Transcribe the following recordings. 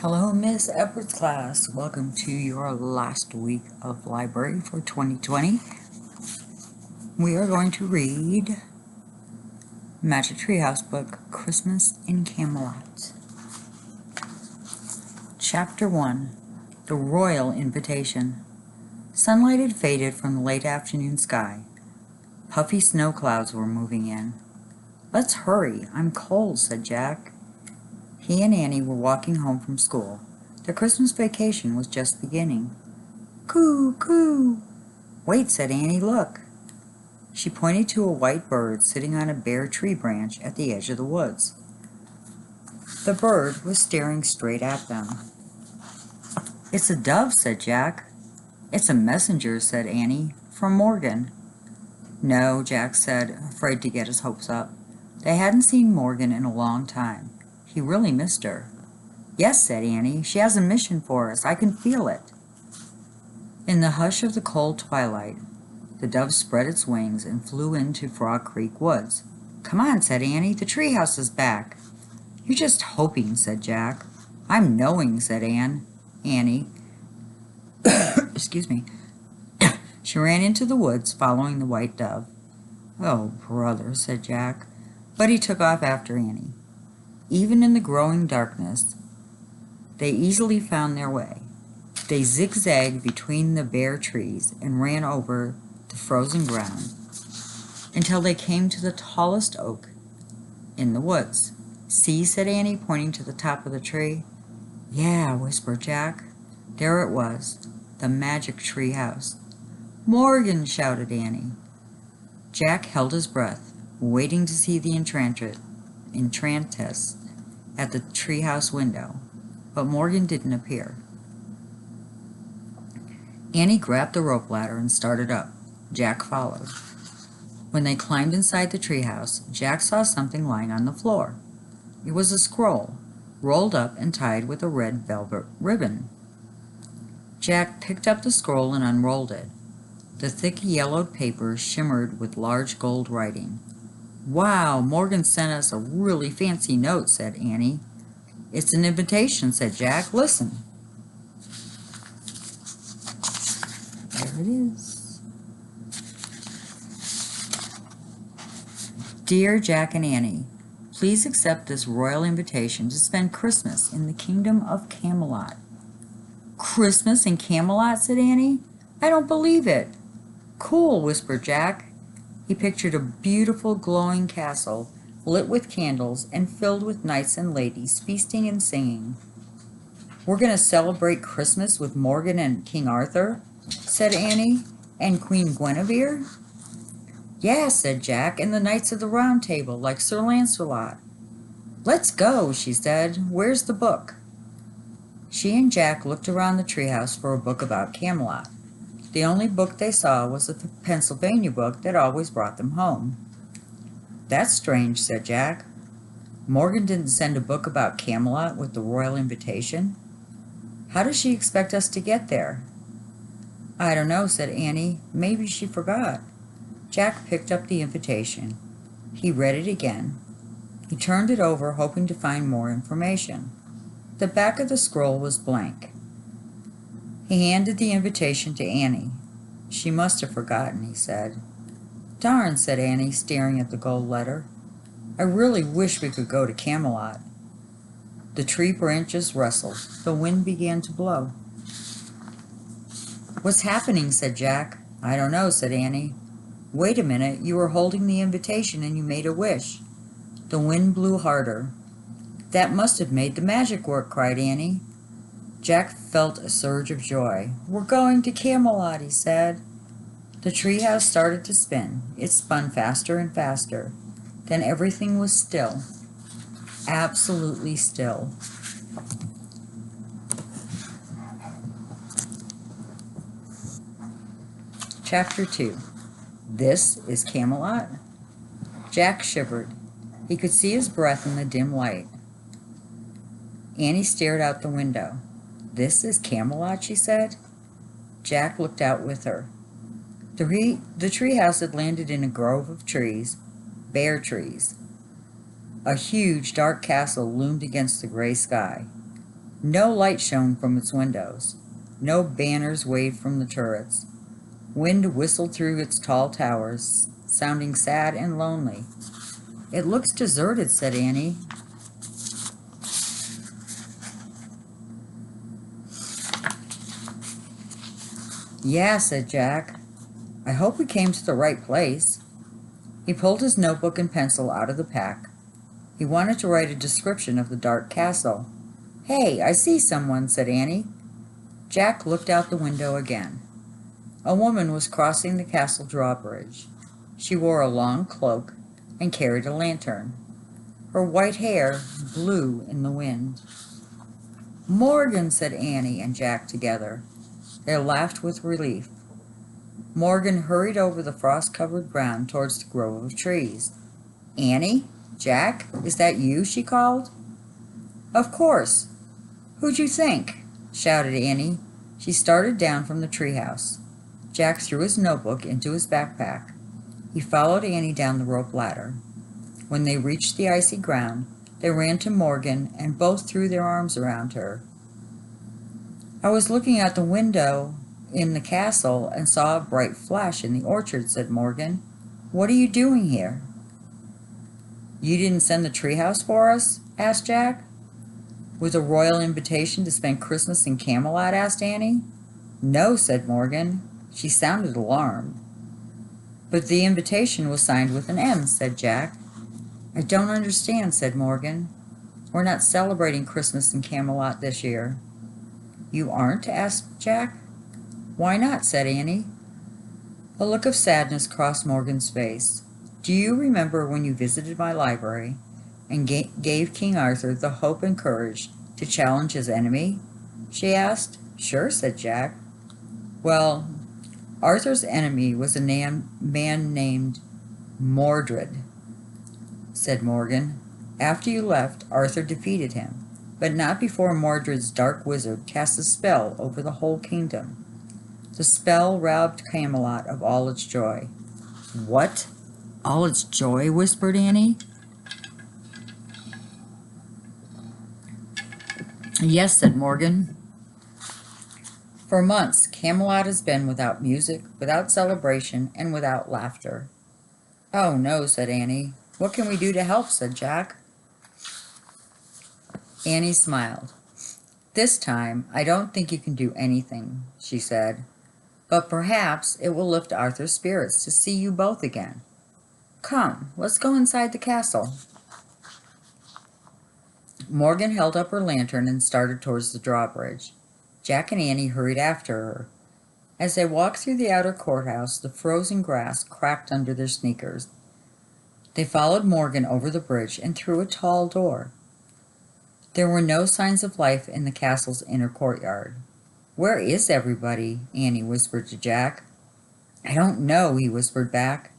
Hello, Ms Ebert's class. Welcome to your last week of library for 2020. We are going to read Magic Treehouse book, Christmas in Camelot. Chapter 1, The Royal Invitation. Sunlight had faded from the late afternoon sky. Puffy snow clouds were moving in. "Let's hurry, I'm cold," said Jack. He and Annie were walking home from school. Their Christmas vacation was just beginning. "Coo, coo!" "Wait," said Annie, "look." She pointed to a white bird sitting on a bare tree branch at the edge of the woods. The bird was staring straight at them. "It's a dove," said Jack. "It's a messenger," said Annie, "from Morgan." "No," Jack said, afraid to get his hopes up. They hadn't seen Morgan in a long time. He really missed her. "Yes," said Annie, "she has a mission for us. I can feel it." In the hush of the cold twilight, the dove spread its wings and flew into Frog Creek woods. "Come on," said Annie, "the treehouse is back." "You're just hoping," said Jack. "I'm knowing," said Annie. Excuse me. She ran into the woods, following the white dove. "Oh, brother," said Jack, but he took off after Annie. Even in the growing darkness, they easily found their way. They zigzagged between the bare trees and ran over the frozen ground until they came to the tallest oak in the woods. "See," said Annie, pointing to the top of the tree. "Yeah," whispered Jack. There it was, the magic tree house. "Morgan!" shouted Annie. Jack held his breath, waiting to see the enchantress at the treehouse window, but Morgan didn't appear. Annie grabbed the rope ladder and started up. Jack followed. When they climbed inside the treehouse, Jack saw something lying on the floor. It was a scroll, rolled up and tied with a red velvet ribbon. Jack picked up the scroll and unrolled it. The thick yellowed paper shimmered with large gold writing. "Wow, Morgan sent us a really fancy note," said Annie. "It's an invitation," said Jack. "Listen." There it is. "Dear Jack and Annie, please accept this royal invitation to spend Christmas in the kingdom of Camelot." "Christmas in Camelot?" said Annie. "I don't believe it." "Cool," whispered Jack. He pictured a beautiful glowing castle, lit with candles and filled with knights and ladies feasting and singing. "We're going to celebrate Christmas with Morgan and King Arthur?" said Annie. "And Queen Guinevere?" "Yeah," said Jack, "and the Knights of the Round Table, like Sir Lancelot." "Let's go," she said. "Where's the book?" She and Jack looked around the treehouse for a book about Camelot. The only book they saw was the Pennsylvania book that always brought them home. "That's strange," said Jack. "Morgan didn't send a book about Camelot with the royal invitation. How does she expect us to get there?" "I don't know," said Annie. "Maybe she forgot." Jack picked up the invitation. He read it again. He turned it over, hoping to find more information. The back of the scroll was blank. He handed the invitation to Annie. "She must have forgotten," he said. "Darn," said Annie, staring at the gold letter. "I really wish we could go to Camelot." The tree branches rustled. The wind began to blow. "What's happening?" said Jack. "I don't know," said Annie. "Wait a minute, you were holding the invitation and you made a wish." The wind blew harder. "That must have made the magic work," cried Annie. Jack felt a surge of joy. "We're going to Camelot," he said. The treehouse started to spin. It spun faster and faster. Then everything was still. Absolutely still. Chapter 2. This is Camelot? Jack shivered. He could see his breath in the dim light. Annie stared out the window. "This is Camelot?" she said. Jack looked out with her. The treehouse had landed in a grove of trees, bare trees. A huge, dark castle loomed against the gray sky. No light shone from its windows. No banners waved from the turrets. Wind whistled through its tall towers, sounding sad and lonely. "It looks deserted," said Annie. "Yeah," said Jack. "I hope we came to the right place." He pulled his notebook and pencil out of the pack. He wanted to write a description of the dark castle. "Hey, I see someone," said Annie. Jack looked out the window again. A woman was crossing the castle drawbridge. She wore a long cloak and carried a lantern. Her white hair blew in the wind. "Morgan," said Annie and Jack together. They laughed with relief. Morgan hurried over the frost-covered ground towards the grove of trees. "Annie? Jack? Is that you?" she called. "Of course. Who'd you think?" shouted Annie. She started down from the treehouse. Jack threw his notebook into his backpack. He followed Annie down the rope ladder. When they reached the icy ground, they ran to Morgan and both threw their arms around her. "I was looking out the window in the castle and saw a bright flash in the orchard," said Morgan. "What are you doing here?" "You didn't send the treehouse for us?" asked Jack. "With a royal invitation to spend Christmas in Camelot?" asked Annie. "No," said Morgan. She sounded alarmed. "But the invitation was signed with an M," said Jack. "I don't understand," said Morgan. "We're not celebrating Christmas in Camelot this year." "You aren't?" asked Jack. "Why not?" said Annie. A look of sadness crossed Morgan's face. "Do you remember when you visited my library and gave King Arthur the hope and courage to challenge his enemy?" she asked. "Sure," said Jack. "Well, Arthur's enemy was a man named Mordred," said Morgan. "After you left, Arthur defeated him, but not before Mordred's dark wizard cast a spell over the whole kingdom. The spell robbed Camelot of all its joy." "What? All its joy?" whispered Annie. "Yes," said Morgan. "For months, Camelot has been without music, without celebration, and without laughter." "Oh, no," said Annie. "What can we do to help?" said Jack. Annie smiled. "This time, I don't think you can do anything," she said. "But perhaps it will lift Arthur's spirits to see you both again. Come, let's go inside the castle." Morgan held up her lantern and started towards the drawbridge. Jack and Annie hurried after her. As they walked through the outer courthouse, the frozen grass cracked under their sneakers. They followed Morgan over the bridge and through a tall door. There were no signs of life in the castle's inner courtyard. "Where is everybody?" Annie whispered to Jack. "I don't know," he whispered back.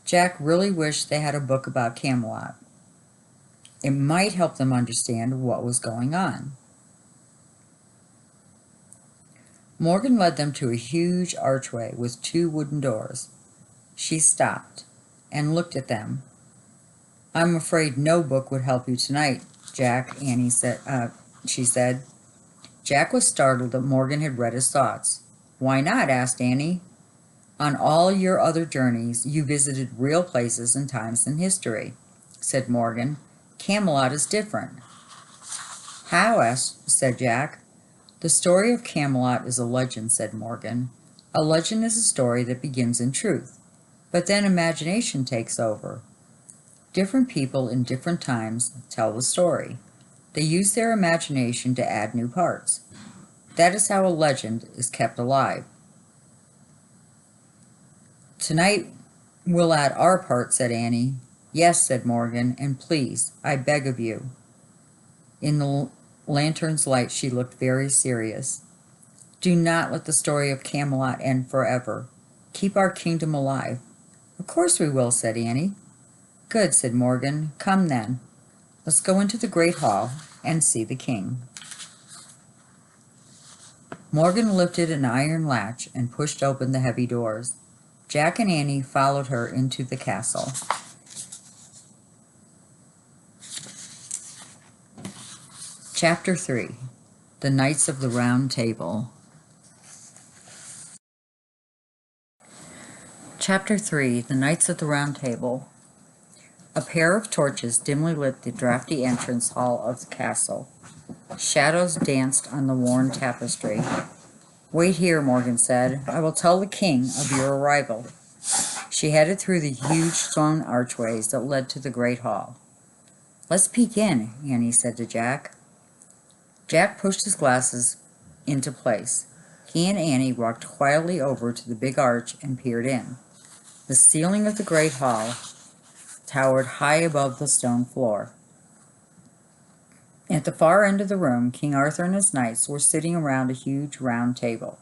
Jack really wished they had a book about Camelot. It might help them understand what was going on. Morgan led them to a huge archway with 2 wooden doors. She stopped and looked at them. "I'm afraid no book would help you tonight, Jack," she said. Jack was startled that Morgan had read his thoughts. "Why not?" asked Annie. "On all your other journeys, you visited real places and times in history," said Morgan. "Camelot is different." "How?" said Jack. "The story of Camelot is a legend," said Morgan. "A legend is a story that begins in truth, but then imagination takes over. Different people in different times tell the story. They use their imagination to add new parts. That is how a legend is kept alive." "Tonight we'll add our part," said Annie. "Yes," said Morgan, "and please, I beg of you." In the lantern's light, she looked very serious. "Do not let the story of Camelot end forever. Keep our kingdom alive." "Of course we will," said Annie. "Good," said Morgan. "Come then. Let's go into the great hall and see the king." Morgan lifted an iron latch and pushed open the heavy doors. Jack and Annie followed her into the castle. Chapter 3. The Knights of the Round Table. Chapter 3. The Knights of the Round Table. A pair of torches dimly lit the draughty entrance hall of the castle. Shadows danced on the worn tapestry. "Wait here," Morgan said. "I will tell the king of your arrival." She headed through the huge stone archways that led to the great hall. "Let's peek in," Annie said to Jack. Jack pushed his glasses into place. He and Annie walked quietly over to the big arch and peered in. The ceiling of the great hall towered high above the stone floor. At the far end of the room, King Arthur and his knights were sitting around a huge round table.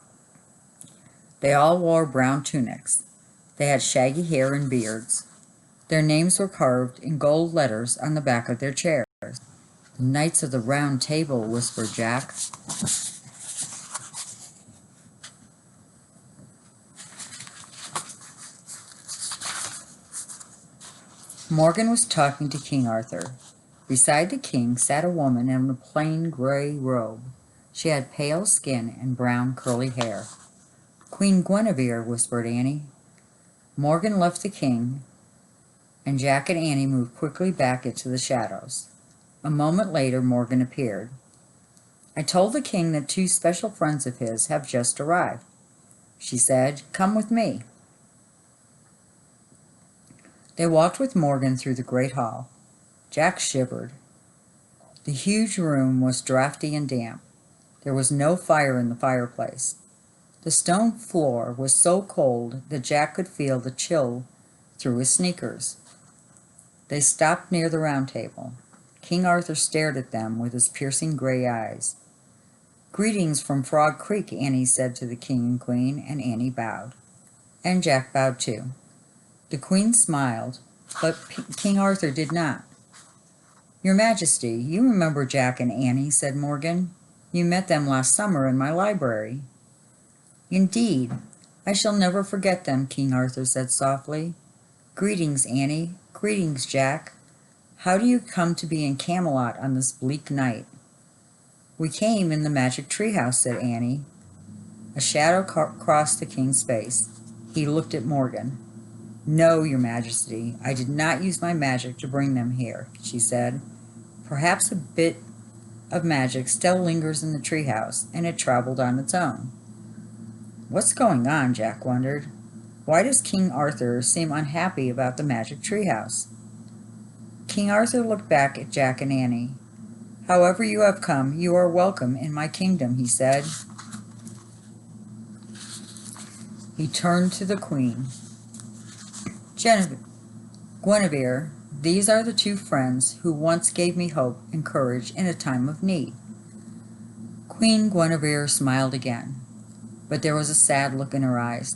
They all wore brown tunics. They had shaggy hair and beards. Their names were carved in gold letters on the back of their chairs. "The Knights of the Round Table," whispered Jack. Morgan was talking to King Arthur. Beside the king sat a woman in a plain gray robe. She had pale skin and brown curly hair. "Queen Guinevere," whispered Annie. Morgan left the king, and Jack and Annie moved quickly back into the shadows. A moment later, Morgan appeared. "I told the king that 2 special friends of his have just arrived," she said. "Come with me." They walked with Morgan through the great hall. Jack shivered. The huge room was draughty and damp. There was no fire in the fireplace. The stone floor was so cold that Jack could feel the chill through his sneakers. They stopped near the round table. King Arthur stared at them with his piercing gray eyes. "Greetings from Frog Creek," Annie said to the king and queen, and Annie bowed. And Jack bowed too. The queen smiled, but King Arthur did not. "Your Majesty, you remember Jack and Annie," said Morgan. "You met them last summer in my library." "Indeed, I shall never forget them," King Arthur said softly. "Greetings, Annie. Greetings, Jack. How do you come to be in Camelot on this bleak night?" "We came in the magic treehouse," said Annie. A shadow crossed the king's face. He looked at Morgan. "No, Your Majesty, I did not use my magic to bring them here," she said. "Perhaps a bit of magic still lingers in the treehouse, and it traveled on its own." "What's going on?" Jack wondered. "Why does King Arthur seem unhappy about the magic treehouse?" King Arthur looked back at Jack and Annie. "However you have come, you are welcome in my kingdom," he said. He turned to the queen. "Guinevere, these are the 2 friends who once gave me hope and courage in a time of need." Queen Guinevere smiled again, but there was a sad look in her eyes.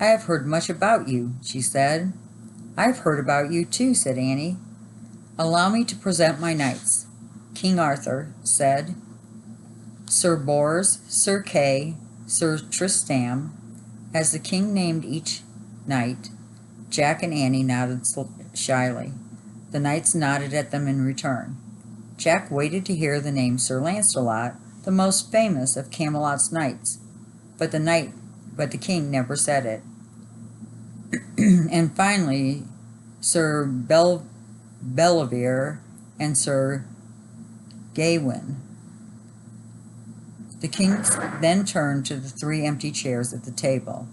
"I have heard much about you," she said. "I've heard about you too," said Annie. "Allow me to present my knights." King Arthur said, "Sir Bors, Sir Kay, Sir Tristram." As the king named each knight, Jack and Annie nodded shyly. The knights nodded at them in return. Jack waited to hear the name Sir Lancelot, the most famous of Camelot's knights, but the king never said it. And finally, Sir Belevere and Sir Gawain. The king then turned to the 3 empty chairs at the table.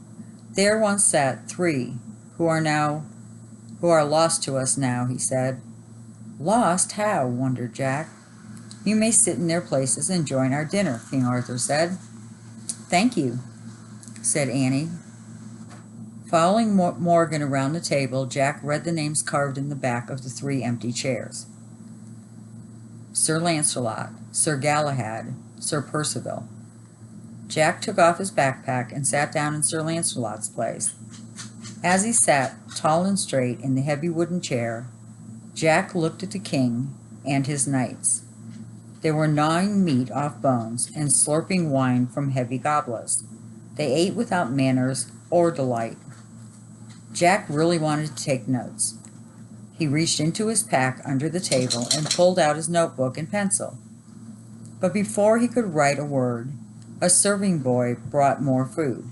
"There once sat 3 who are lost to us now," he said. "Lost? How?" wondered Jack. "You may sit in their places and join our dinner," King Arthur said. "Thank you," said Annie. Following Morgan around the table, Jack read the names carved in the back of the 3 empty chairs. Sir Lancelot, Sir Galahad, Sir Percival. Jack took off his backpack and sat down in Sir Lancelot's place. As he sat, tall and straight, in the heavy wooden chair, Jack looked at the king and his knights. They were gnawing meat off bones and slurping wine from heavy goblets. They ate without manners or delight. Jack really wanted to take notes. He reached into his pack under the table and pulled out his notebook and pencil. But before he could write a word, a serving boy brought more food.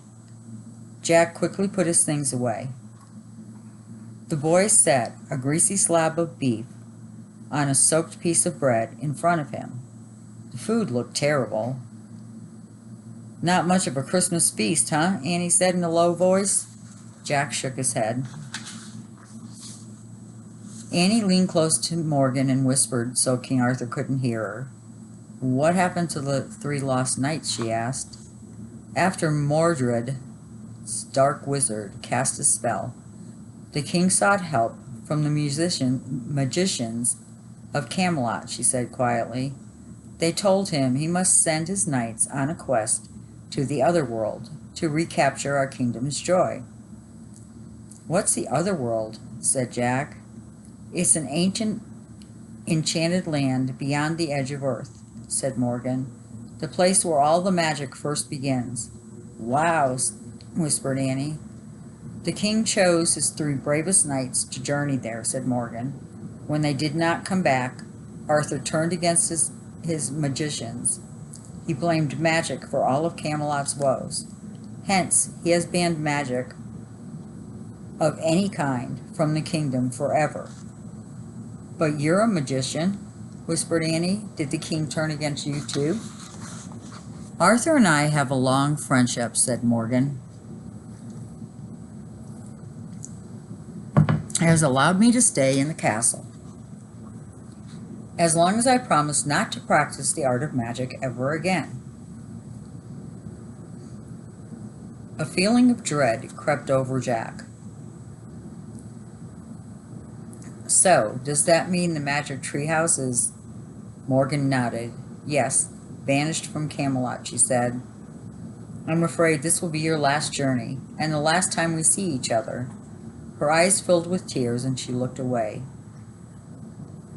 Jack quickly put his things away. The boy set a greasy slab of beef on a soaked piece of bread in front of him. The food looked terrible. "Not much of a Christmas feast, huh?" Annie said in a low voice. Jack shook his head. Annie leaned close to Morgan and whispered so King Arthur couldn't hear her. "What happened to the 3 lost knights?" she asked. "After Mordred's dark wizard cast a spell, the king sought help from the magicians of Camelot," she said quietly. "They told him he must send his knights on a quest to the other world to recapture our kingdom's joy." "What's the other world?" said Jack. "It's an ancient, enchanted land beyond the edge of Earth," said Morgan. "The place where all the magic first begins." "Wow," whispered Annie. "The king chose his 3 bravest knights to journey there," said Morgan. "When they did not come back, Arthur turned against his magicians. He blamed magic for all of Camelot's woes. Hence, he has banned magic of any kind from the kingdom forever." "But you're a magician," whispered Annie. "Did the king turn against you too?" "Arthur and I have a long friendship," said Morgan. "He has allowed me to stay in the castle, as long as I promise not to practice the art of magic ever again." A feeling of dread crept over Jack. "So, does that mean the magic treehouse is—" Morgan nodded. "Yes, banished from Camelot," she said. "I'm afraid this will be your last journey, and the last time we see each other." Her eyes filled with tears, and she looked away.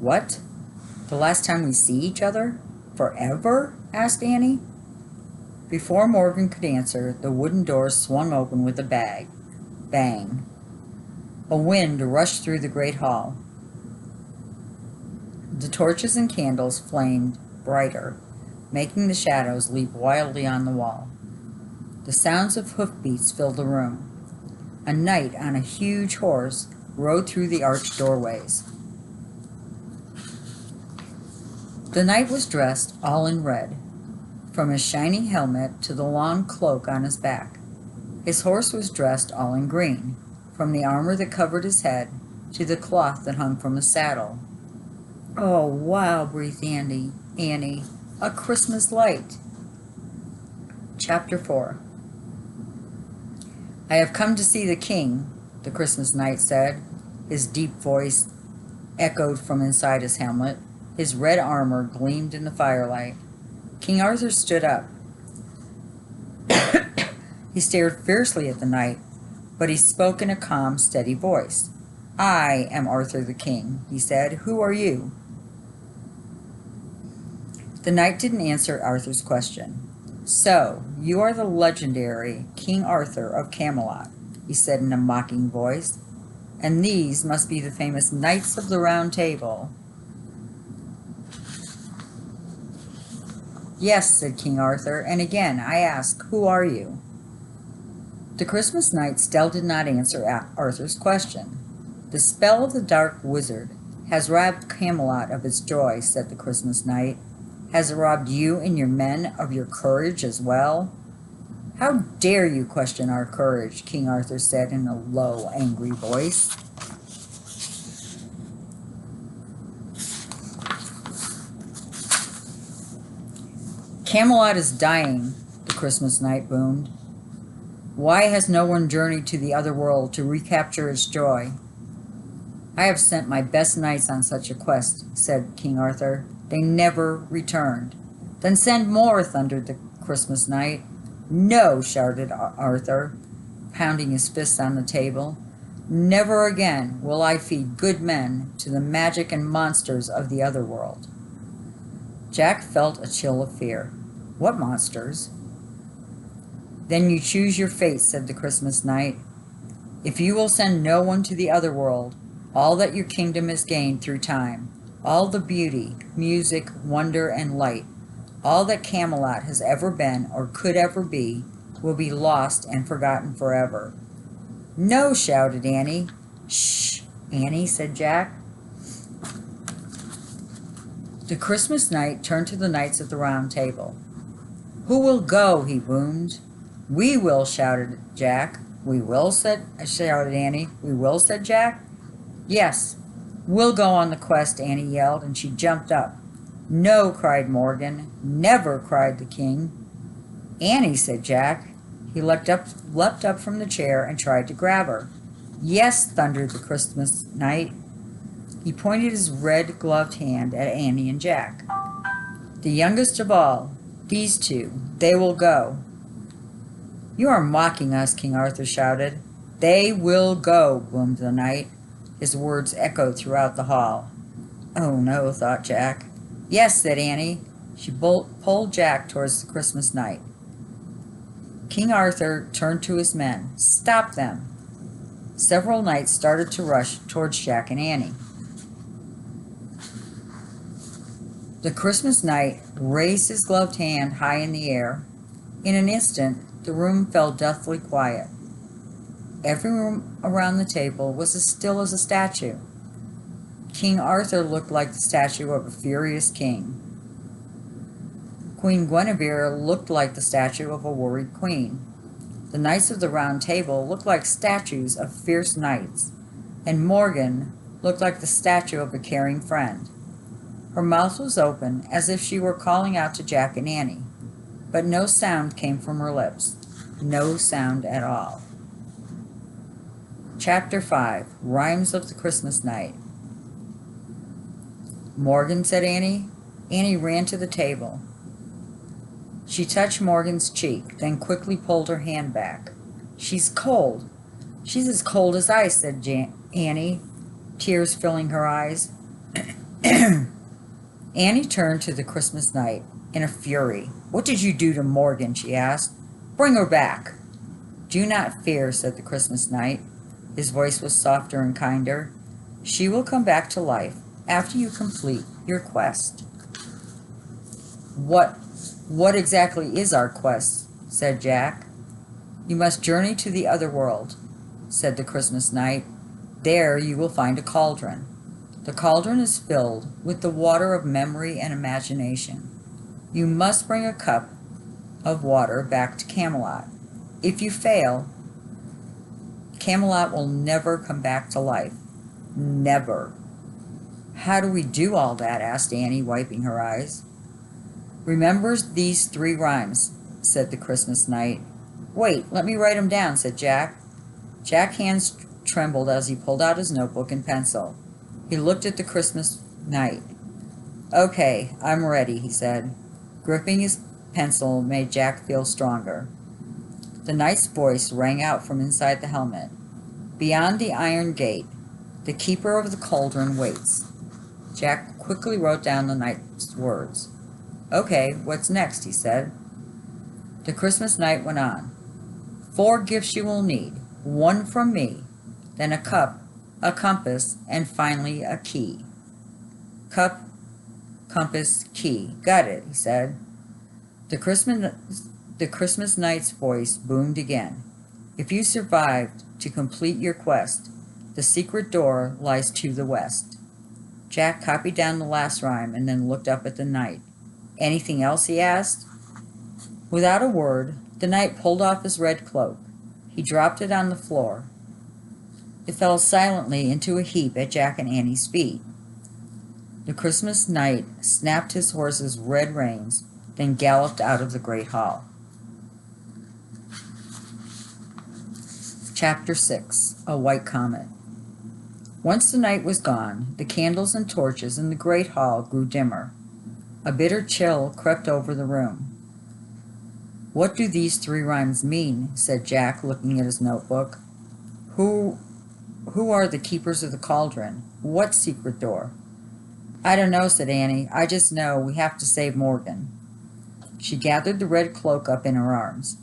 "What? The last time we see each other? Forever?" asked Annie. Before Morgan could answer, the wooden door swung open with a bang. A wind rushed through the great hall. The torches and candles flamed brighter, making the shadows leap wildly on the wall. The sounds of hoofbeats filled the room. A knight on a huge horse rode through the arched doorways. The knight was dressed all in red, from his shining helmet to the long cloak on his back. His horse was dressed all in green, from the armor that covered his head to the cloth that hung from his saddle. "Oh, wow," breathed Annie. "A Christmas light." Chapter 4. "I have come to see the king," the Christmas knight said. His deep voice echoed from inside his helmet. His red armor gleamed in the firelight. King Arthur stood up. He stared fiercely at the knight, but he spoke in a calm, steady voice. "I am Arthur the king," he said. "Who are you?" The knight didn't answer Arthur's question. "So, you are the legendary King Arthur of Camelot," he said in a mocking voice. "And these must be the famous Knights of the Round Table." "Yes," said King Arthur, "and again I ask, who are you?" The Christmas night still did not answer Arthur's question. "The spell of the dark wizard has robbed Camelot of its joy," said the Christmas night. "Has it robbed you and your men of your courage as well?" "How dare you question our courage?" King Arthur said in a low, angry voice. "Camelot is dying," the Christmas night boomed. "Why has no one journeyed to the other world to recapture its joy?" "I have sent my best knights on such a quest," said King Arthur. "They never returned." "Then send more," thundered the Christmas night. "No," shouted Arthur, pounding his fists on the table. "Never again will I feed good men to the magic and monsters of the other world." Jack felt a chill of fear. "What monsters?" "Then you choose your fate," said the Christmas night. "If you will send no one to the other world, all that your kingdom has gained through time, all the beauty, music, wonder, and light, All that Camelot has ever been or could ever be will be lost and forgotten forever." "No," shouted Annie. "Shh, Annie," said Jack. The Christmas knight turned to the knights of the Round Table. "Who will go?" he boomed. "We will," shouted Jack. "We will," shouted Annie. "We will," said Jack. "Yes, we'll go on the quest," Annie yelled, and she jumped up. "No," cried Morgan. "Never," cried the king. "Annie," said Jack. He leapt up from the chair and tried to grab her. "Yes," thundered the Christmas knight. He pointed his red-gloved hand at Annie and Jack. "The youngest of all, these two, they will go." "You are mocking us," King Arthur shouted. "They will go," boomed the knight. His words echoed throughout the hall. "Oh no," thought Jack. "Yes," said Annie. She pulled Jack towards the Christmas knight. King Arthur turned to his men. "Stop them!" Several knights started to rush towards Jack and Annie. The Christmas knight raised his gloved hand high in the air. In an instant, the room fell deathly quiet. Everyone around the table was as still as a statue. King Arthur looked like the statue of a furious king. Queen Guinevere looked like the statue of a worried queen. The knights of the Round Table looked like statues of fierce knights, and Morgan looked like the statue of a caring friend. Her mouth was open, as if she were calling out to Jack and Annie, but no sound came from her lips. No sound at all. Chapter 5. Rhymes of the Christmas Night. "Morgan," said Annie. Annie ran to the table. She touched Morgan's cheek, then quickly pulled her hand back. "She's cold. She's as cold as ice," said Annie, tears filling her eyes. Annie turned to the Christmas knight in a fury. "What did you do to Morgan?" she asked. "Bring her back." "Do not fear," said the Christmas knight. His voice was softer and kinder. "She will come back to life after you complete your quest." What exactly is our quest?" said Jack. "You must journey to the other world," said the Christmas knight. "There you will find a cauldron. The cauldron is filled with the water of memory and imagination. You must bring a cup of water back to Camelot. If you fail, Camelot will never come back to life. Never." "How do we do all that?" asked Annie, wiping her eyes. "Remember these 3 rhymes," said the Christmas knight. "Wait, let me write 'em down," said Jack. Jack's hands trembled as he pulled out his notebook and pencil. He looked at the Christmas knight. "Okay, I'm ready," he said. Gripping his pencil made Jack feel stronger. The knight's voice rang out from inside the helmet. "Beyond the iron gate, the keeper of the cauldron waits." Jack quickly wrote down the knight's words. "Okay, what's next?" he said. The Christmas knight went on. 4 gifts you will need, 1 from me, then a cup, a compass, and finally a key." "Cup, compass, key. Got it," he said. The Christmas knight's voice boomed again. "If you survived to complete your quest, the secret door lies to the west." Jack copied down the last rhyme and then looked up at the knight. "Anything else?" he asked. Without a word, the knight pulled off his red cloak. He dropped it on the floor. It fell silently into a heap at Jack and Annie's feet. The Christmas knight snapped his horse's red reins, then galloped out of the great hall. Chapter 6. A White Comet. Once the night was gone, the candles and torches in the great hall grew dimmer. A bitter chill crept over the room. "What do these 3 rhymes mean?" said Jack, looking at his notebook. Who are the keepers of the cauldron? What secret door?" "I don't know," said Annie. "I just know we have to save Morgan." She gathered the red cloak up in her arms.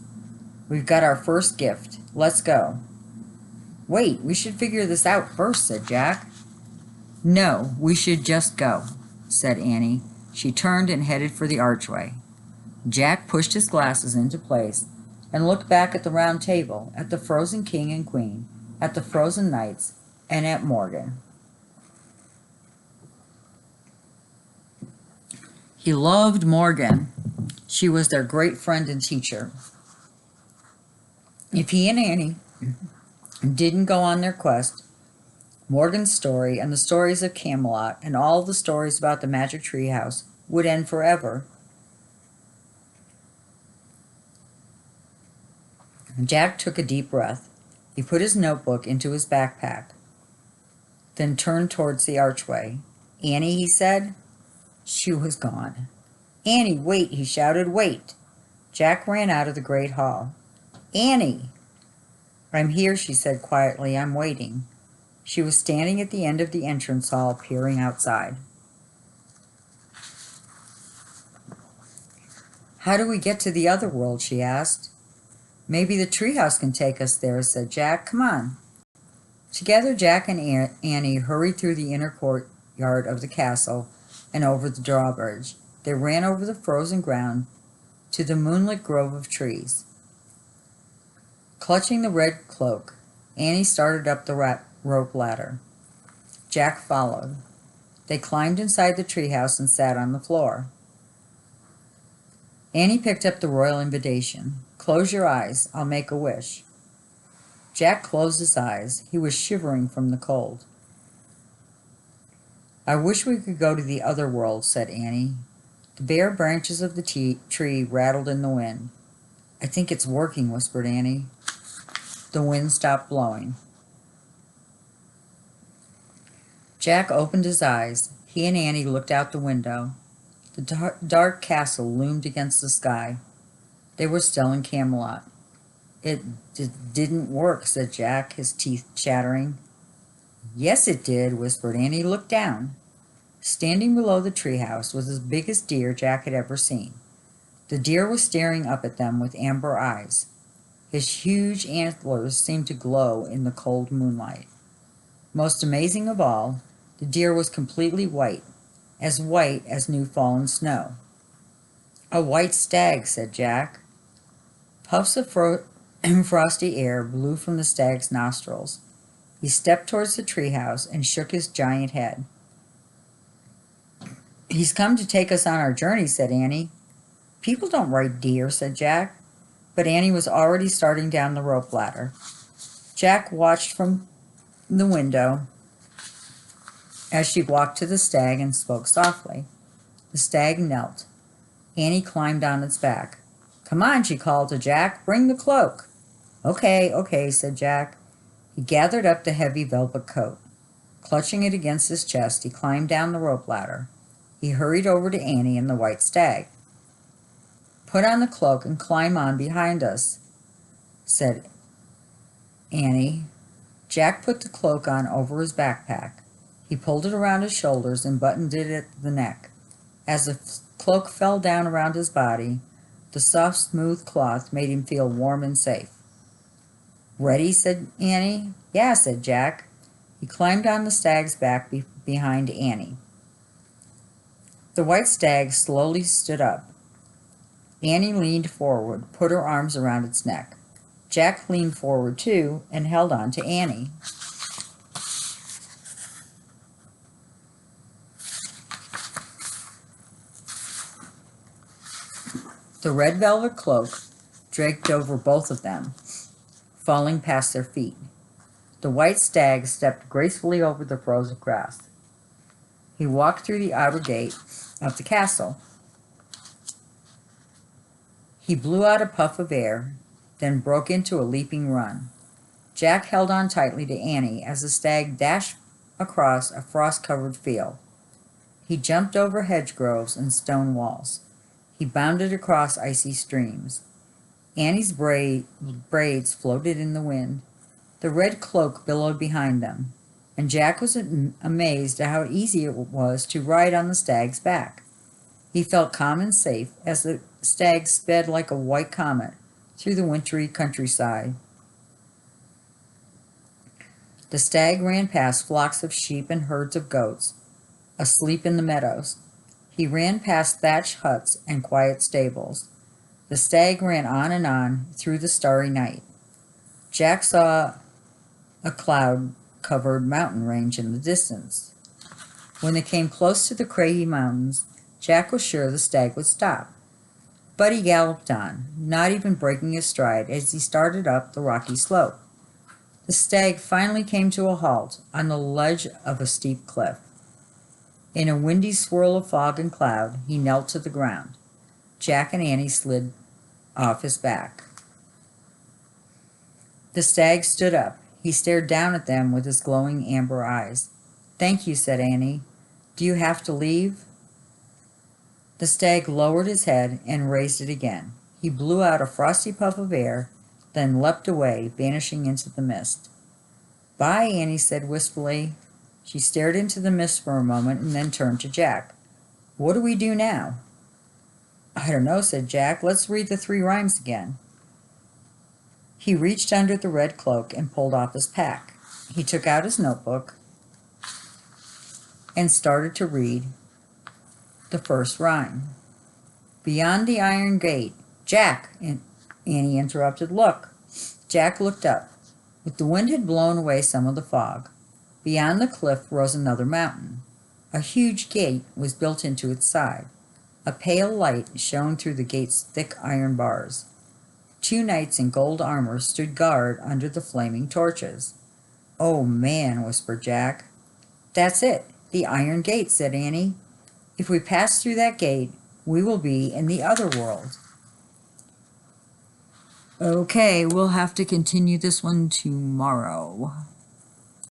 "We've got our first gift. Let's go." "Wait, we should figure this out first," said Jack. "No, we should just go," said Annie. She turned and headed for the archway. Jack pushed his glasses into place and looked back at the round table, at the frozen king and queen, at the frozen knights, and at Morgan. He loved Morgan. She was their great friend and teacher. If he and Annie didn't go on their quest, Morgan's story and the stories of Camelot and all the stories about the magic treehouse would end forever. Jack took a deep breath. He put his notebook into his backpack, then turned towards the archway. "Annie," he said. She was gone. "Annie, wait," he shouted, "wait." Jack ran out of the great hall. "Annie!" "I'm here," she said quietly. "I'm waiting." She was standing at the end of the entrance hall, peering outside. "How do we get to the other world?" she asked. "Maybe the treehouse can take us there," said Jack. "Come on." Together, Jack and Annie hurried through the inner courtyard of the castle and over the drawbridge. They ran over the frozen ground to the moonlit grove of trees. Clutching the red cloak, Annie started up the rope ladder. Jack followed. They climbed inside the treehouse and sat on the floor. Annie picked up the royal invitation. "Close your eyes. I'll make a wish." Jack closed his eyes. He was shivering from the cold. "I wish we could go to the other world," said Annie. The bare branches of the tree rattled in the wind. "I think it's working," whispered Annie. The wind stopped blowing. Jack opened his eyes. He and Annie looked out the window. The dark castle loomed against the sky. They were still in Camelot. It didn't work," said Jack, his teeth chattering. "Yes, it did," whispered Annie. "Look down." Standing below the treehouse was the biggest deer Jack had ever seen. The deer was staring up at them with amber eyes. His huge antlers seemed to glow in the cold moonlight. Most amazing of all, the deer was completely white as new fallen snow. "A white stag," said Jack. Puffs of frosty air blew from the stag's nostrils. He stepped towards the treehouse and shook his giant head. "He's come to take us on our journey," said Annie. "People don't ride deer," said Jack. But Annie was already starting down the rope ladder. Jack watched from the window as she walked to the stag and spoke softly. The stag knelt. Annie climbed on its back. "Come on," she called to Jack. "Bring the cloak." Okay, said Jack. He gathered up the heavy velvet coat. Clutching it against his chest, he climbed down the rope ladder. He hurried over to Annie and the white stag. "Put on the cloak and climb on behind us," said Annie. Jack put the cloak on over his backpack. He pulled it around his shoulders and buttoned it at the neck. As the cloak fell down around his body, the soft, smooth cloth made him feel warm and safe. "Ready?" said Annie. "Yeah," said Jack. He climbed on the stag's back behind Annie. The white stag slowly stood up. Annie leaned forward, put her arms around its neck. Jack leaned forward too and held on to Annie. The red velvet cloak draped over both of them, falling past their feet. The white stag stepped gracefully over the frozen grass. He walked through the outer gate of the castle. He blew out a puff of air, then broke into a leaping run. Jack held on tightly to Annie as the stag dashed across a frost-covered field. He jumped over hedgerows and stone walls. He bounded across icy streams. Annie's braids floated in the wind. The red cloak billowed behind them, and Jack was amazed at how easy it was to ride on the stag's back. He felt calm and safe as the stag sped like a white comet through the wintry countryside. The stag ran past flocks of sheep and herds of goats, asleep in the meadows. He ran past thatched huts and quiet stables. The stag ran on and on through the starry night. Jack saw a cloud-covered mountain range in the distance. When they came close to the craggy mountains, Jack was sure the stag would stop. But he galloped on, not even breaking his stride as he started up the rocky slope. The stag finally came to a halt on the ledge of a steep cliff. In a windy swirl of fog and cloud, he knelt to the ground. Jack and Annie slid off his back. The stag stood up. He stared down at them with his glowing amber eyes. "Thank you," said Annie. "Do you have to leave?" The stag lowered his head and raised it again. He blew out a frosty puff of air, then leapt away, vanishing into the mist. "Bye," Annie said wistfully. She stared into the mist for a moment and then turned to Jack. "What do we do now?" "I don't know," said Jack. "Let's read the 3 rhymes again." He reached under the red cloak and pulled off his pack. He took out his notebook and started to read the first rhyme. "Beyond the iron gate." "Jack!" Annie interrupted. "Look!" Jack looked up. The wind had blown away some of the fog. Beyond the cliff rose another mountain. A huge gate was built into its side. A pale light shone through the gate's thick iron bars. 2 knights in gold armor stood guard under the flaming torches. "Oh, man," whispered Jack. "That's it, the iron gate," said Annie. "If we pass through that gate, we will be in the other world." Okay, we'll have to continue this one tomorrow.